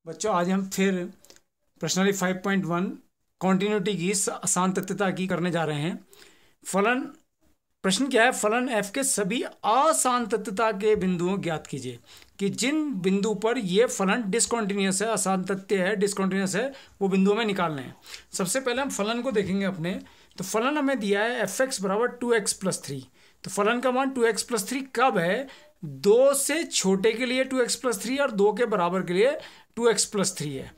बच्चों आज हम फिर प्रश्नावली 5.1 कॉन्टिन्यूटी की सातत्यता की करने जा रहे हैं। फलन प्रश्न क्या है? फलन f के सभी असातत्यता के बिंदुओं ज्ञात कीजिए कि जिन बिंदु पर ये फलन डिसकॉन्टिन्यूस है, असातत्य है, डिसकॉन्टिन्यूस है, वो बिंदुओं में निकालने हैं। सबसे पहले हम फलन को देखेंगे अपने। तो फलन हमें दिया है fx बराबर 2x+3। तो फलन का मान 2x+3 कब है? 2 से छोटे के लिए 2x+3 और 2 के बराबर के लिए 2x+3 है,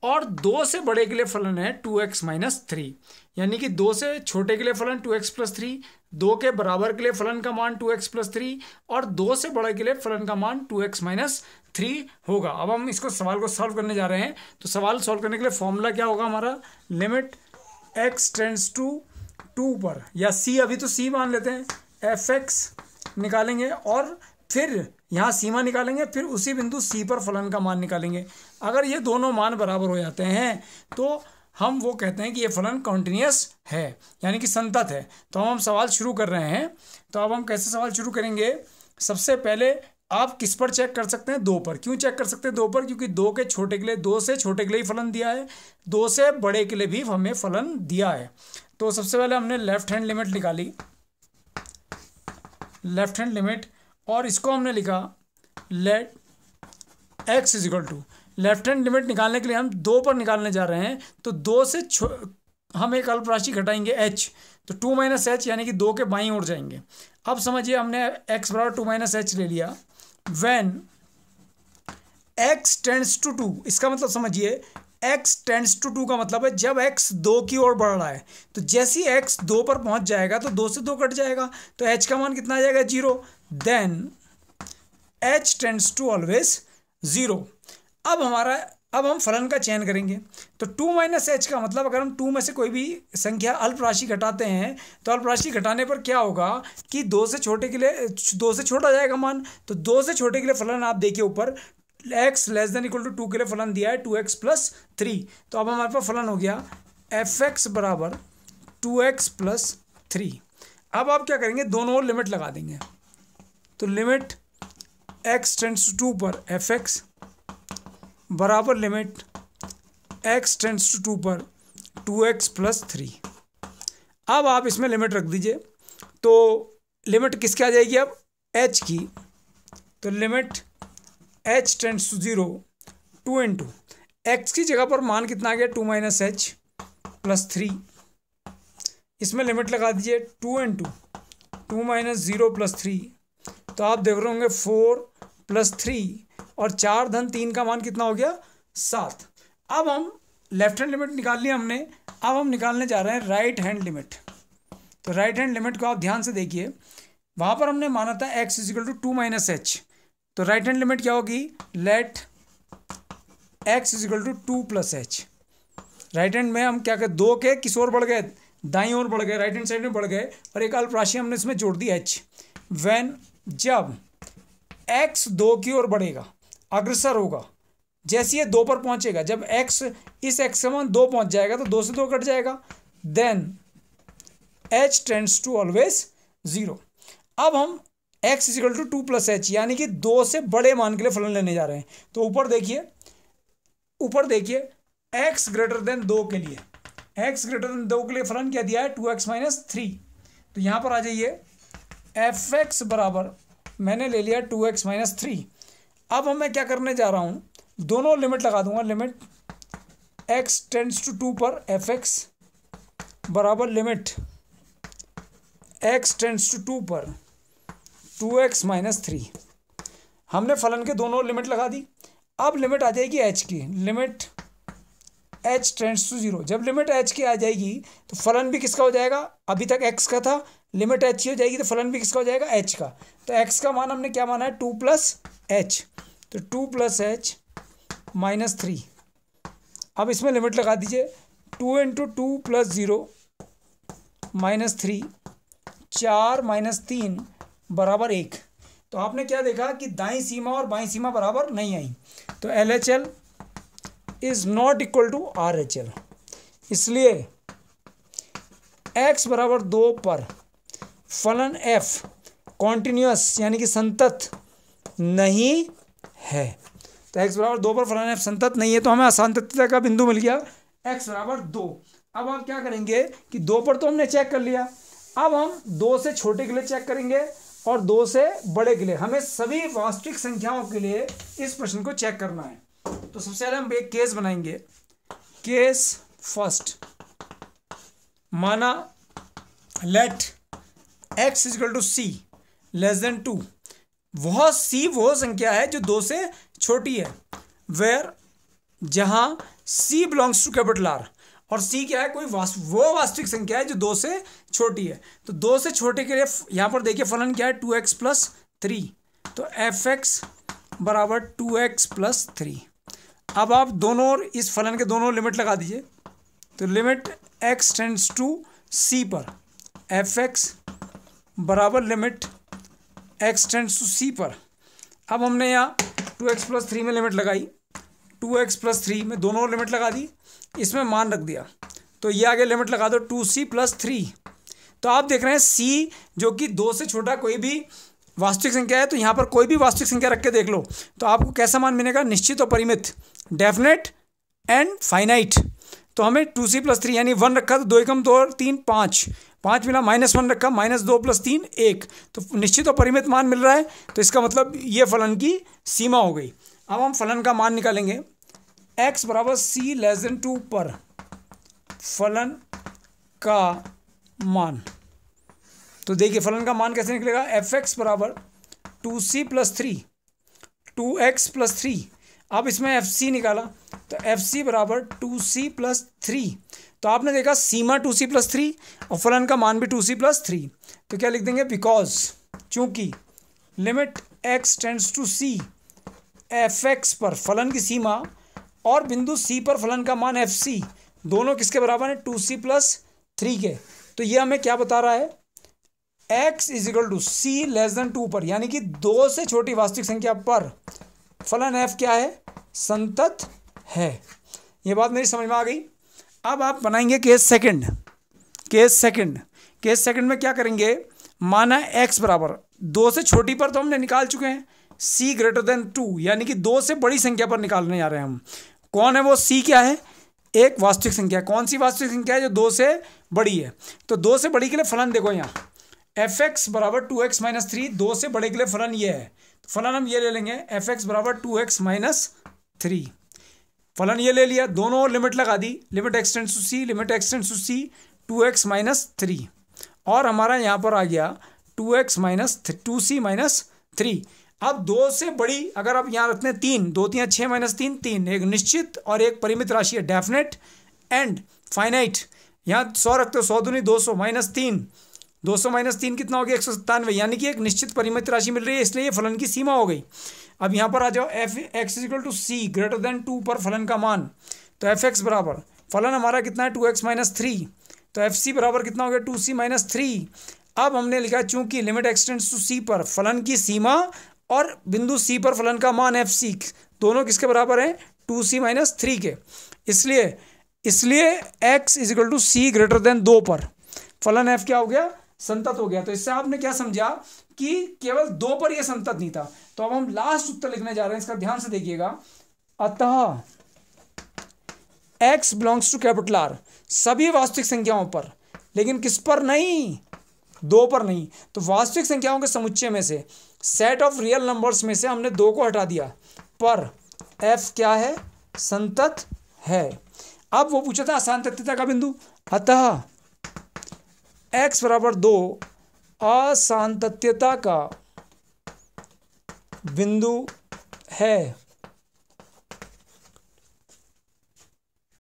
और 2 से बड़े के लिए फलन है 2x-3। यानी कि 2 से छोटे के लिए फलन 2x+3, 2 के बराबर के लिए फलन का मान 2x+3 और 2 से बड़े के लिए फलन का मान 2x-3 होगा। अब हम इसको सवाल को सॉल्व करने जा रहे हैं। तो सवाल सॉल्व करने के लिए फॉर्मूला क्या होगा हमारा? लिमिट x टेंड्स टू 2 पर, या c, अभी तो c मान लेते हैं, fx निकालेंगे और फिर यहाँ सीमा निकालेंगे, फिर उसी बिंदु c पर फलन का मान निकालेंगे। अगर ये दोनों मान बराबर हो जाते हैं तो हम वो कहते हैं कि ये फलन कॉन्टिन्यूस है, यानी कि संतत है। तो हम सवाल शुरू कर रहे हैं। तो अब हम कैसे सवाल शुरू करेंगे? सबसे पहले आप किस पर चेक कर सकते हैं? 2 पर। क्यों चेक कर सकते हैं 2 पर? क्योंकि 2 के छोटे के लिए, 2 से छोटे के लिए ही फलन दिया है, 2 से बड़े के लिए भी हमें फलन दिया है। तो सबसे पहले हमने लेफ्ट हैंड लिमिट निकाली, लेफ्ट हैंड लिमिट, और इसको हमने लिखा let x is equal to, left hand limit निकालने के लिए हम 2 पर निकालने जा रहे हैं। तो 2 से हम एक अल्प राशि घटाएंगे h, तो 2 - h, यानी कि 2 के बाईं ओर जाएंगे। अब समझिए हमने x बराबर 2 - h ले लिया। व्हेन x टेंड्स टू 2, इसका मतलब समझिए x टेंड्स टू 2 का मतलब है जब x 2 की ओर बढ़ रहा है, तो जैसे ही x 2 पर पहुंच जाएगा तो 2 से 2 कट जाएगा, तो h का मान कितना आ जाएगा? 0। Then h tends to always 0। अब हम फलन का चयन करेंगे। तो 2 - h का मतलब, अगर हम 2 में से कोई भी संख्या अल्प राशि घटाते हैं तो अल्प राशि घटाने पर क्या होगा कि 2 से छोटे के लिए 2 से छोटा जाएगा मान। तो 2 से छोटे के लिए फलन आप देखिए ऊपर, x <= 2 के लिए फलन दिया है 2x+3। तो अब हमारे पास फलन हो गया fx बराबर 2x+3। अब आप क्या करेंगे? दोनों ओर लिमिट लगा देंगे। तो लिमिट x टेंड्स टू 2 पर fx बराबर लिमिट x टेंड्स टू 2 पर 2x+3। अब आप इसमें लिमिट रख दीजिए। तो लिमिट किसकी आ जाएगी अब? h की। तो limit h tends to 0, 2 into x की जगह पर मान कितना आ गया? 2 - h + 3। इसमें लिमिट लगा दीजिए 2 इंटू 2 - 0 + 3। तो आप देख रहे होंगे 4 + 3 और 4 धन 3 का मान कितना हो गया? 7। अब हम लेफ्ट हैंड लिमिट निकाल लिया हमने। अब हम निकालने जा रहे हैं राइट हैंड लिमिट। तो राइट हैंड लिमिट को आप ध्यान से देखिए, वहाँ पर हमने माना था x = 2 - h। तो राइट हैंड लिमिट क्या होगी? Let x = 2 + h। Right hand में हम क्या करें? 2 के किस ओर बढ़ गए? दाईं ओर बढ़ गए, राइट हैंड साइड में बढ़ गए, और एक अल्प राशि हमने इसमें जोड़ दी h। व्हेन जब x 2 की ओर बढ़ेगा, अग्रसर होगा, जैसे ये 2 पर पहुंचेगा, जब x इस x का मान 2 पहुंच जाएगा तो 2 से 2 कट जाएगा। Then h tends to always 0। अब हम x = 2 + h, यानी कि 2 से बड़े मान के लिए फलन लेने जा रहे हैं। तो ऊपर देखिए x > 2 के लिए, x > 2 के लिए फलन क्या दिया है? 2x-3। तो यहाँ पर आ जाइए, fx बराबर मैंने ले लिया 2x-3। अब मैं क्या करने जा रहा हूँ? दोनों लिमिट लगा दूंगा। लिमिट x टेंड्स टू 2 पर fx बराबर लिमिट x टेंड्स टू 2 पर 2x-3। हमने फलन के दोनों लिमिट लगा दी। अब लिमिट आ जाएगी h की, लिमिट h टेंड्स टू 0। जब लिमिट h की आ जाएगी तो फलन भी किसका हो जाएगा? अभी तक x का था, लिमिट h की हो जाएगी तो फलन भी किसका हो जाएगा? h का। तो x का मान हमने क्या माना है? 2 + h। तो 2 + h - 3। अब इसमें लिमिट लगा दीजिए, 2 इंटू 2 + 0 - 3, 4 - 3 बराबर 1। तो आपने क्या देखा कि दाईं सीमा और बाईं सीमा बराबर नहीं आई। तो LHL is not equal to RHL। इसलिए x बराबर 2 पर फलन f कॉन्टिन्यूस यानी कि संतत नहीं है। तो x बराबर 2 पर फलन f संतत नहीं है, तो हमें असांतत्यता का बिंदु मिल गया x बराबर 2। अब आप क्या करेंगे कि 2 पर तो हमने चेक कर लिया, अब हम 2 से छोटे के लिए चेक करेंगे और 2 से बड़े के लिए। हमें सभी वास्तविक संख्याओं के लिए इस प्रश्न को चेक करना है। तो सबसे पहले हम एक केस बनाएंगे। केस फर्स्ट, माना let x equal to c less than 2। वह c वो संख्या है जो 2 से छोटी है, वेयर जहां c belongs to capital R, और c क्या है, कोई वो वास्तविक संख्या है जो 2 से छोटी है। तो 2 से छोटे के लिए यहां पर देखिए फलन क्या है, 2x प्लस 3, तो fx बराबर 2x प्लस 3। अब आप दोनों और इस फलन के दोनों लिमिट लगा दीजिए। तो limit x tends to c पर fx बराबर limit x tends to c पर। अब हमने यहाँ 2x प्लस 3 में लिमिट लगाई, 2x प्लस 3 में दोनों और लिमिट लगा दी, इसमें मान रख दिया, तो ये आगे लिमिट लगा दो 2c प्लस 3। तो आप देख रहे हैं c जो कि 2 से छोटा कोई भी वास्तविक संख्या है, तो यहाँ पर कोई भी वास्तविक संख्या रख के देख लो तो आपको कैसा मान मिलेगा, निश्चित और परिमित, डेफिनेट एंड फाइनाइट। तो हमें 2c प्लस 3 यानी 1 रखा तो 2 एकम 2 और 3 5 मिला, -1 रखा, -2 प्लस 3 1, तो निश्चित और परिमित मान मिल रहा है। तो इसका मतलब ये फलन की सीमा हो गई। अब हम फलन का मान निकालेंगे। x बराबर c लेस देन 2 पर फलन का मान, तो देखिए फलन का मान कैसे निकलेगा, fx बराबर 2c प्लस 3, 2x प्लस 3। अब इसमें fc निकाला तो fc बराबर 2c प्लस 3। तो आपने देखा सीमा 2c प्लस 3 और फलन का मान भी 2c प्लस 3। तो क्या लिख देंगे, बिकॉज चूंकि limit x tends to c fx पर फलन की सीमा और बिंदु c पर फलन का मान fc दोनों किसके बराबर है, 2c प्लस 3 के। तो ये हमें क्या बता रहा है, x is equal to c less than 2 पर, यानी कि 2 से छोटी वास्तविक संख्या पर फलन f क्या है, संतत है। ये बात मेरी समझ में आ गई। अब आप बनाएंगे केस सेकंड। केस सेकंड में क्या करेंगे, माना x बराबर 2 से छोटी पर तो हमने निकाल चुके हैं, c ग्रेटर देन 2 यानी कि 2 से बड़ी संख्या पर निकालने जा रहे हैं हम। कौन है वो c, क्या है, एक वास्तविक संख्या। कौन सी वास्तविक संख्या है, जो 2 से बड़ी है। तो 2 से बड़ी के लिए फलन देखो यहाँ fx बराबर 2x माइनस 3, 2 से बड़े के लिए फलन ये है, तो फलन हम ये ले लेंगे fx बराबर 2x माइनस 3। फलन ये ले लिया, दोनों और लिमिट लगा दी, limit x tends to c, limit x tends to c 2x minus 3, और हमारा यहाँ पर आ गया 2x माइनस 2c माइनस 3। अब 2 से बड़ी अगर आप यहाँ रखते हैं 3, 2 3 6 माइनस 3 3, एक निश्चित और एक परिमित राशि है, डेफिनेट एंड फाइनाइट। यहाँ 100 रखते हो, 100 दूनी 200 माइनस 3, 200 माइनस 3 कितना हो गया, 197, यानी कि एक निश्चित परिमित राशि मिल रही है, इसलिए ये फलन की सीमा हो गई। अब यहाँ पर आ जाओ x equal to c greater than 2 पर फलन का मान, तो fx बराबर फलन हमारा कितना है 2x माइनस 3, तो fc बराबर कितना हो गया 2c माइनस 3। अब हमने लिखा चूंकि limit x tends to c पर फलन की सीमा और बिंदु c पर फलन का मान fc दोनों किसके बराबर हैं, 2c माइनस 3 के। इसलिए x is equal to c greater than 2 पर फलन f क्या हो गया, संतत हो गया। तो इससे आपने क्या समझा कि केवल 2 पर यह संतत नहीं था। तो अब हम लास्ट उत्तर लिखने जा रहे हैं, इसका ध्यान से देखिएगा। अतः x belongs to capital R सभी वास्तविक संख्याओं पर, लेकिन किस पर नहीं, 2 पर नहीं। तो वास्तविक संख्याओं के समुच्चय में से, सेट ऑफ रियल नंबर्स में से हमने 2 को हटा दिया, पर f क्या है, संतत है। अब वो पूछा था असांतत्यता का बिंदु, अतः x बराबर 2 असांतत्यता का बिंदु है।